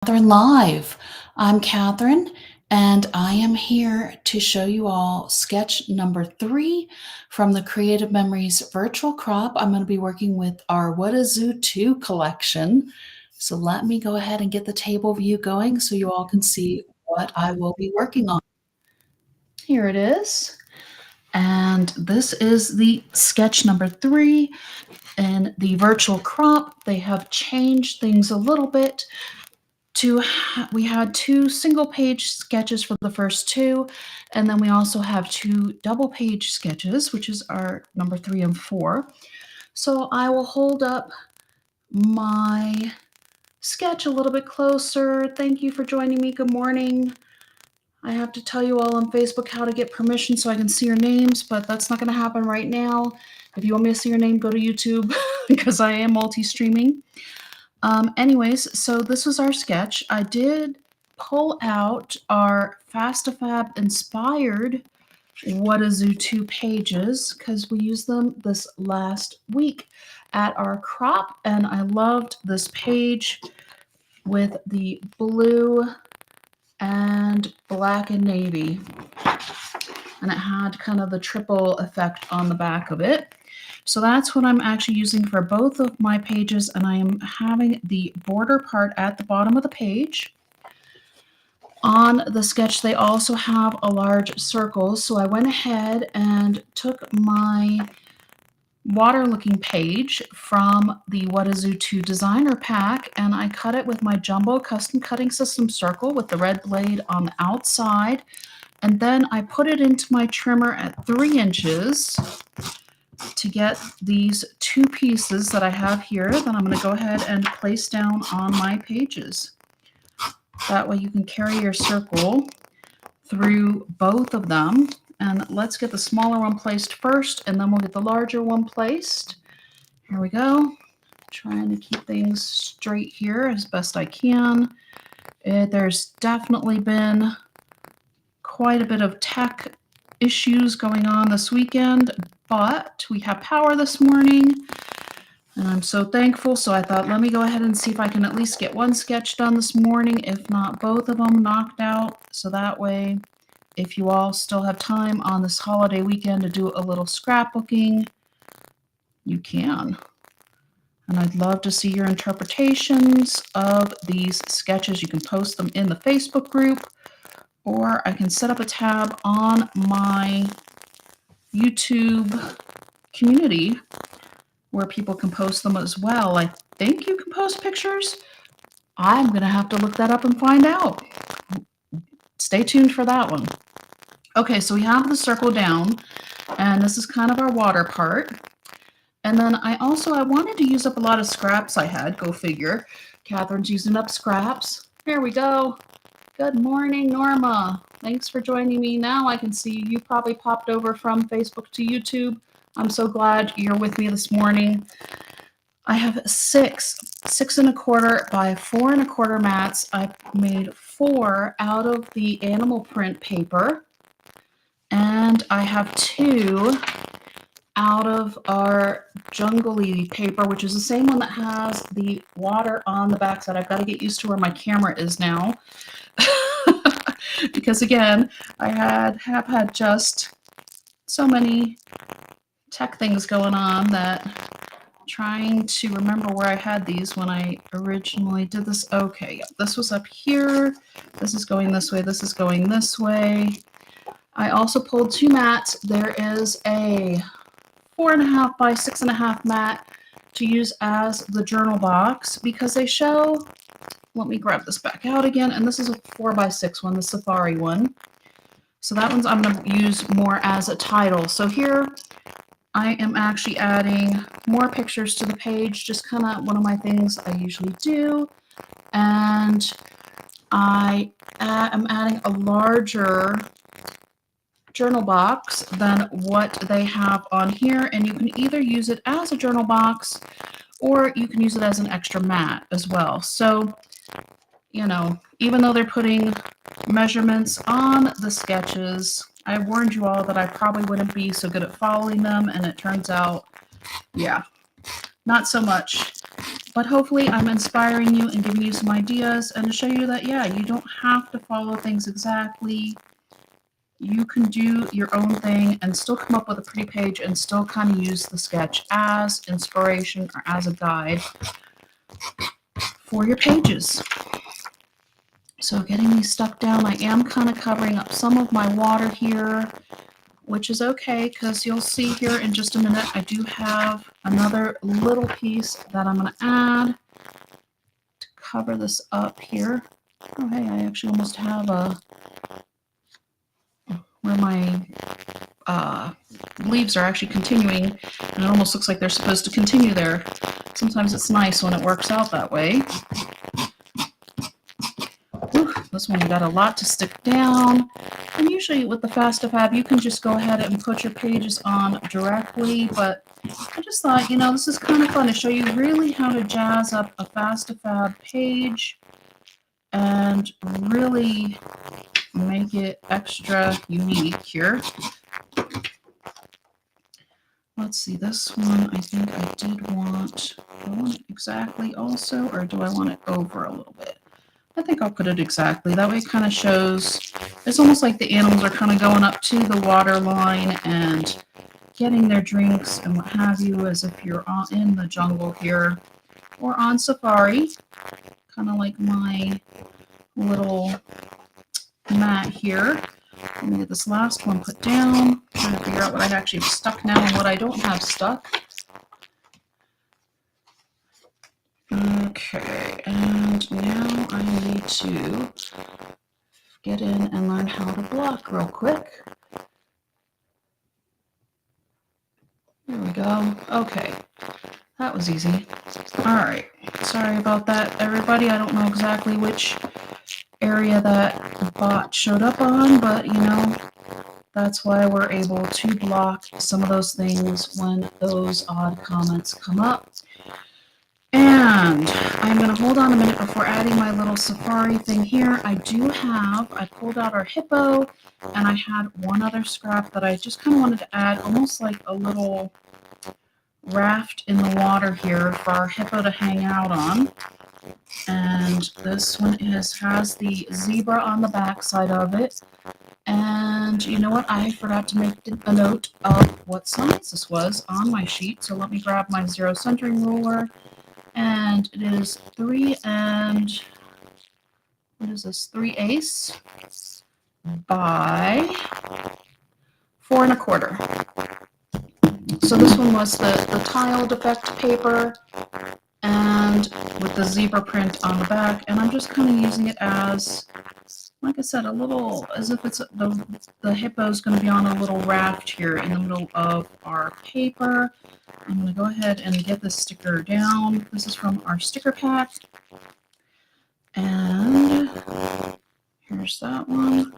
Catherine Live. I'm Catherine, and I am here to show you all sketch number 3 from the Creative Memories virtual crop. I'm going to be working with our What a Zoo 2 collection. So let me go ahead and get the table view going so you all can see what I will be working on. Here it is. And this is the sketch number 3 in the virtual crop. They have changed things a little bit. We had 2 single-page sketches for the first 2, and then we also have 2 double-page sketches, which is our number 3 and 4. So I will hold up my sketch a little bit closer. Thank you for joining me. Good morning. I have to tell you all on Facebook how to get permission so I can see your names, but that's not going to happen right now. If you want me to see your name, go to YouTube because I am multi-streaming. Anyways, so this was our sketch. I did pull out our Fastifab inspired What a Zoo 2 pages because we used them this last week at our crop, and I loved this page with the blue and black and navy, and it had kind of the triple effect on the back of it. So that's what I'm actually using for both of my pages, and I am having the border part at the bottom of the page. On the sketch, they also have a large circle, so I went ahead and took my water-looking page from the What a Zoo 2 designer pack, and I cut it with my Jumbo Custom Cutting System circle with the red blade on the outside, and then I put it into my trimmer at 3 inches to get these 2 pieces that I have here that I'm going to go ahead and place down on my pages. That way you can carry your circle through both of them. And let's get the smaller one placed first, and then we'll get the larger one placed. Here we go. Trying to keep things straight here as best I can. There's definitely been quite a bit of tech issues going on this weekend, but we have power this morning, and I'm so thankful. So I thought, let me go ahead and see if I can at least get one sketch done this morning, if not both of them knocked out. So that way, if you all still have time on this holiday weekend to do a little scrapbooking, you can. And I'd love to see your interpretations of these sketches. You can post them in the Facebook group, or I can set up a tab on my YouTube community where people can post them as well. I think you can post pictures. I'm going to have to look that up and find out. Stay tuned for that one. Okay, so we have the circle down, and this is kind of our water part. And then I wanted to use up a lot of scraps I had. Go figure. Catherine's using up scraps. Here we go. Good morning, Norma. Thanks for joining me. Now I can see you probably popped over from Facebook to YouTube. I'm so glad you're with me this morning. I have 6 1/4 by 4 1/4 mats. I made 4 out of the animal print paper, and I have 2 out of our jungly paper, which is the same one that has the water on the backside. I've got to get used to where my camera is now. Because again, I have had just so many tech things going on that I'm trying to remember where I had these when I originally did this. Okay, this was up here. This is going this way. This is going this way. I also pulled 2 mats. There is a 4 1/2 by 6 1/2 mat to use as the journal box because they show. Let me grab this back out again, and this is a 4 by 6 one, the safari one. So that one's I'm going to use more as a title. So here I am actually adding more pictures to the page, just kind of one of my things I usually do. And I am adding a larger journal box than what they have on here, and you can either use it as a journal box or you can use it as an extra mat as well. So, you know, even though they're putting measurements on the sketches, I warned you all that I probably wouldn't be so good at following them, and it turns out, yeah, not so much. But hopefully I'm inspiring you and giving you some ideas and to show you that, yeah, you don't have to follow things exactly. You can do your own thing and still come up with a pretty page and still kind of use the sketch as inspiration or as a guide for your pages. So getting these stuck down, I am kind of covering up some of my water here, which is okay because you'll see here in just a minute, I do have another little piece that I'm going to add to cover this up here. Oh, hey, I actually almost have where my leaves are actually continuing, and it almost looks like they're supposed to continue there. Sometimes it's nice when it works out that way. Whew, this one, you got a lot to stick down. And usually with the Fastifab, you can just go ahead and put your pages on directly, but I just thought, you know, this is kind of fun to show you really how to jazz up a Fastifab page and really make it extra unique here. Let's see, this one, I think I did want, do I want it exactly also, or do I want it over a little bit? I think I'll put it exactly. That way it kind of shows, it's almost like the animals are kind of going up to the water line and getting their drinks and what have you, as if you're in the jungle here or on safari, kind of like my little mat here. Let me get this last one put down. I'm trying to figure out what I actually have stuck now and what I don't have stuck. Okay, and now I need to get in and learn how to block real quick. There we go. Okay, that was easy. All right, sorry about that, everybody. I don't know exactly which area that bot showed up on, but you know, that's why we're able to block some of those things when those odd comments come up. And I'm going to hold on a minute before adding my little safari thing here. I pulled out our hippo, and I had one other scrap that I just kind of wanted to add, almost like a little raft in the water here for our hippo to hang out on. And this one has the zebra on the back side of it. And you know what? I forgot to make a note of what size this was on my sheet. So let me grab my 0 centering ruler. And it is 3 and, what is this? 3/8 by 4 1/4. So this one was the tile defect paper and with the zebra print on the back. And I'm just kind of using it as, like I said, a little, as if it's the hippo's going to be on a little raft here in the middle of our paper. I'm going to go ahead and get this sticker down. This is from our sticker pack. And here's that one.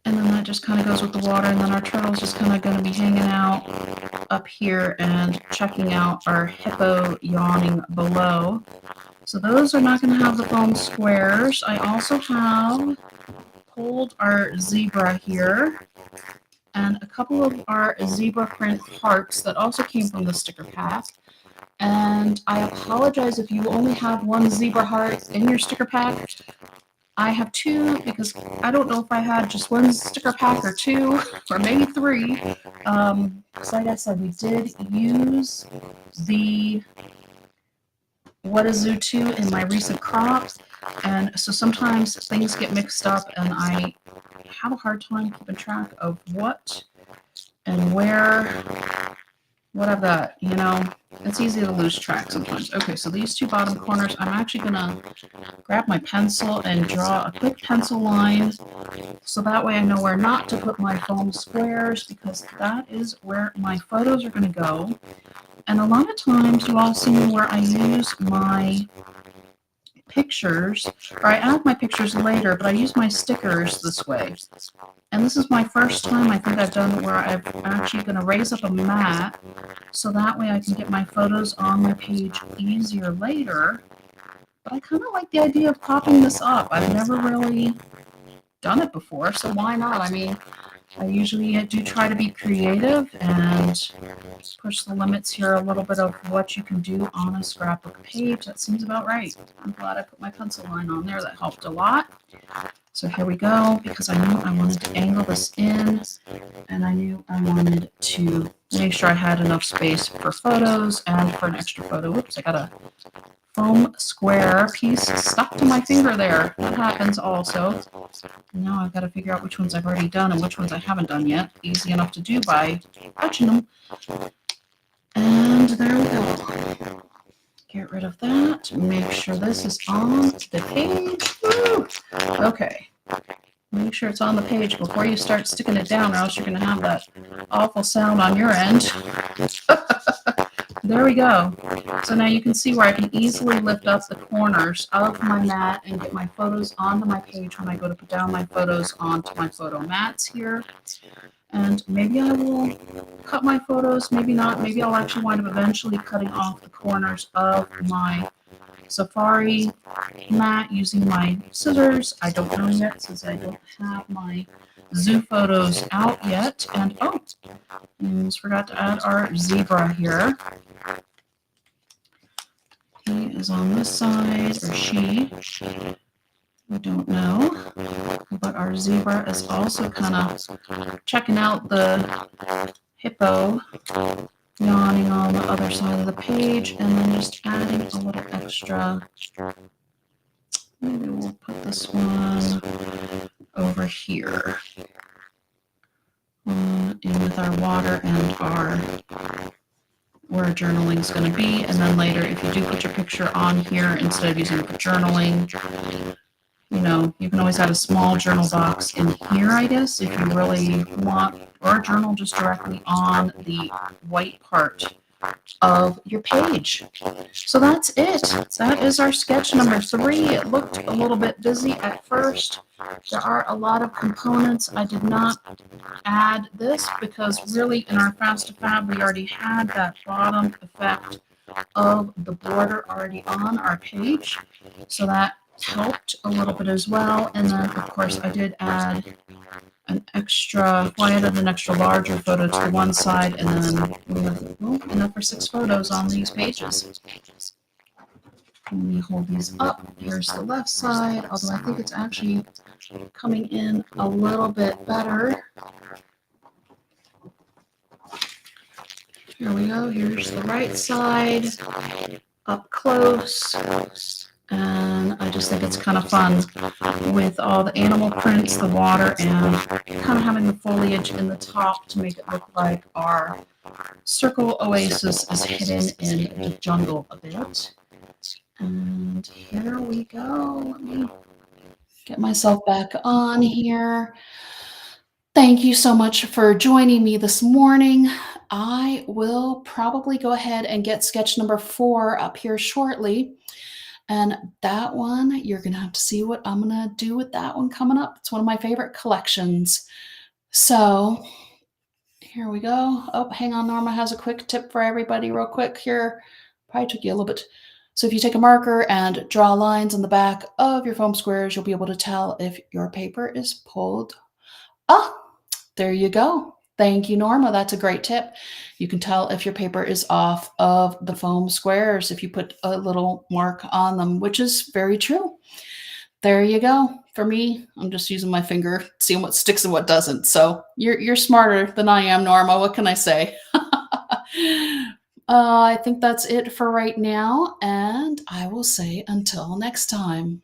And then that just kind of goes with the water. And then our turtle's just kind of going to be hanging out up here and checking out our hippo yawning below. So those are not going to have the foam squares. I also have pulled our zebra here and a couple of our zebra print hearts that also came from the sticker pack. And I apologize if you only have one zebra heart in your sticker pack. I have 2 because I don't know if I had just one sticker pack or 2 or maybe 3. Because like I said, we did use the What is Zoo 2 in my recent crops. And so sometimes things get mixed up and I have a hard time keeping track of what and where, what I've got, you know, it's easy to lose track sometimes. Okay, so these 2 bottom corners, I'm actually gonna grab my pencil and draw a quick pencil line so that way I know where not to put my foam squares because that is where my photos are gonna go. And a lot of times you all see me where I use my pictures, or I add my pictures later, but I use my stickers this way. And this is my first time I think I've done where I'm actually going to raise up a mat so that way I can get my photos on my page easier later. But I kind of like the idea of popping this up. I've never really done it before, so why not? I mean, I usually do try to be creative and push the limits here a little bit of what you can do on a scrapbook page. That seems about right. I'm glad I put my pencil line on there. That helped a lot. So here we go, because I knew I wanted to angle this in, and I knew I wanted to make sure I had enough space for photos and for an extra photo. Whoops, I got a foam square piece stuck to my finger there. That happens also. Now I've got to figure out which ones I've already done and which ones I haven't done yet. Easy enough to do by touching them. And there we go. Get rid of that. Make sure this is on the page. Woo! Okay. Make sure it's on the page before you start sticking it down, or else you're going to have that awful sound on your end. There we go. So now you can see where I can easily lift up the corners of my mat and get my photos onto my page when I go to put down my photos onto my photo mats here. And maybe I will cut my photos, maybe not. Maybe I'll actually wind up eventually cutting off the corners of my safari mat using my scissors. I don't know yet, since I don't have my zoo photos out yet. And oh, almost forgot to add our zebra here. He is on this side, or she. I don't know. But our zebra is also kind of checking out the hippo yawning on the other side of the page, and then just adding a little extra. Maybe we'll put this one over here in with our water and our where our journaling is going to be. And then later, if you do put your picture on here instead of using it for journaling, you know, you can always add a small journal box in here, I guess, if you really want, or journal just directly on the white part of your page. So that's it. That is our sketch number 3. It looked a little bit busy at first. There are a lot of components. I did not add this because really in our Fast to Fab we already had that bottom effect of the border already on our page. So that helped a little bit as well. And then of course I did add an extra, well, I added an extra larger photo to one side, and then we have enough for 6 photos on these pages. Let me hold these up. Here's the left side, although I think it's actually coming in a little bit better. Here we go. Here's the right side, up close. And I just think it's kind of fun with all the animal prints, the water, and kind of having the foliage in the top to make it look like our circle oasis is hidden in the jungle a bit. And here we go. Let me get myself back on here. Thank you so much for joining me this morning. I will probably go ahead and get sketch number 4 up here shortly. And that one, you're going to have to see what I'm going to do with that one coming up. It's one of my favorite collections. So here we go. Oh, hang on. Norma has a quick tip for everybody real quick here. Probably took you a little bit. So if you take a marker and draw lines on the back of your foam squares, you'll be able to tell if your paper is pulled. Oh, there you go. Thank you, Norma. That's a great tip. You can tell if your paper is off of the foam squares if you put a little mark on them, which is very true. There you go. For me, I'm just using my finger, seeing what sticks and what doesn't. So you're smarter than I am, Norma. What can I say? I think that's it for right now, and I will say until next time.